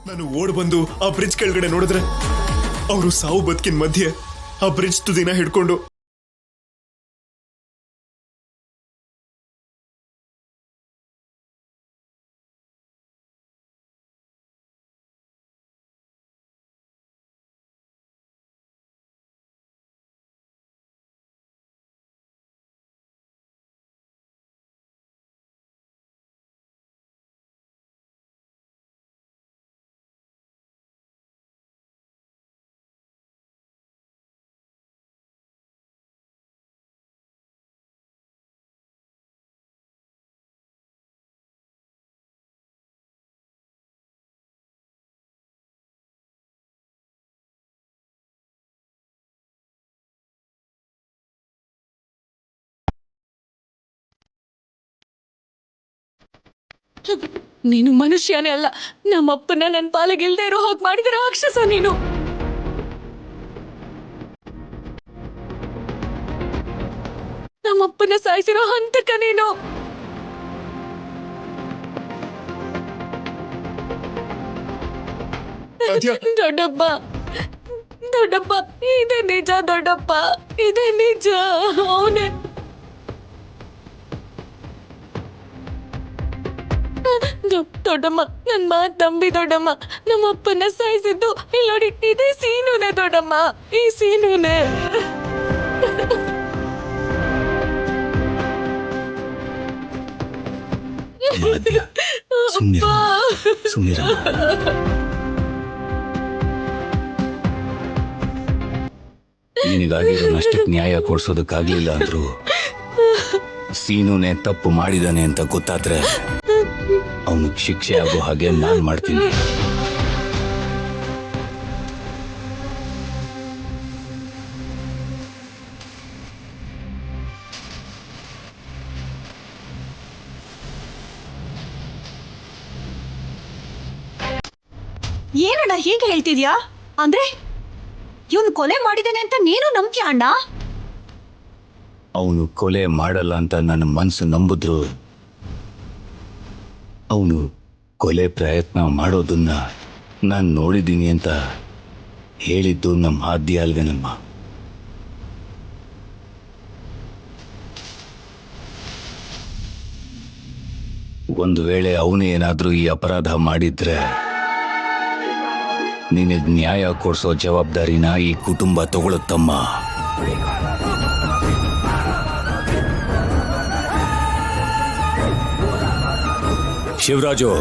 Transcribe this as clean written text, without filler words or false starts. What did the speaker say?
ನಾನು ಓಡ್ ಬಂದು ಆ ಬ್ರಿಡ್ಜ್ ಕೆಳಗಡೆ ನೋಡಿದ್ರೆ ಅವರು ಸಾವು ಬದುಕಿನ ಮಧ್ಯೆ ಆ ಬ್ರಿಡ್ಜ್ ತುದಿನ ಹಿಡ್ಕೊಂಡು ನೀನು ಮನುಷ್ಯನೇ ಅಲ್ಲ. ನಮ್ಮಪ್ಪನ ನನ್ನ ಪಾಲಿಗೆ ಇಲ್ದೇ ಇರೋ ಹೋಗಿ ಮಾಡಿದ ರಾಕ್ಷಸ ನೀನು. ನಮ್ಮಪ್ಪನ ಸಾಯಿಸಿರೋ ಹಂತಕ ನೀನು. ದೊಡ್ಡಪ್ಪ ದೊಡ್ಡಪ್ಪ, ಇದೇ ನಿಜ ದೊಡ್ಡಪ್ಪ, ಇದೇ ನಿಜ. ಅವನೇ ದೊಡ್ಡಮ್ಮ, ನನ್ ಮಾತ್ ನಂಬಿ ದೊಡ್ಡಮ್ಮ. ನಮ್ಮಪ್ಪನ ಸಾಯಿಸಿದ್ದು ಇಲ್ಲಿ ನೋಡಿ, ಇದೇ ಸೀನುನೇ ದೊಡ್ಡಮ್ಮ, ಈ ಸೀನುನೇ. ನಿನಗಾಗಿರೋ ನಷ್ಟಕ್ಕೆ ನ್ಯಾಯ ಕೊಡ್ಸೋದಕ್ಕಾಗ್ಲಿಲ್ಲ ಅಂದ್ರು ಸೀನುನೇ ತಪ್ಪು ಮಾಡಿದಾನೆ ಅಂತ ಗೊತ್ತಾದ್ರೆ ಅವನಿಗೆ ಶಿಕ್ಷೆ ಆಗೋ ಹಾಗೆ ನಾನ್ ಮಾಡ್ತೀನಿ. ಏನಣ್ಣ ಹೀಗೆ ಹೇಳ್ತಿದ್ಯಾ? ಅಂದ್ರೆ ಇವನು ಕೊಲೆ ಮಾಡಿದಾನೆ ಅಂತ ನೀನು ನಂಬ್ತೀಯ ಅಣ್ಣ? ಅವನು ಕೊಲೆ ಮಾಡಲ್ಲ ಅಂತ ನನ್ನ ಮನಸ್ಸು ನಂಬಿದ್ರು ಅವನು ಕೊಲೆ ಪ್ರಯತ್ನ ಮಾಡೋದನ್ನ ನಾನು ನೋಡಿದ್ದೀನಿ ಅಂತ ಹೇಳಿದ್ದು ನಮ್ಮ ಆದ್ಯ ಅಲ್ವೇನಮ್ಮ. ಒಂದು ವೇಳೆ ಅವನು ಏನಾದ್ರೂ ಈ ಅಪರಾಧ ಮಾಡಿದ್ರೆ ನಿನಗೆ ನ್ಯಾಯ ಕೊಡಿಸೋ ಜವಾಬ್ದಾರಿನ ಈ ಕುಟುಂಬ ತಗೊಳುತ್ತಮ್ಮ. ಶಿವರಾಜು,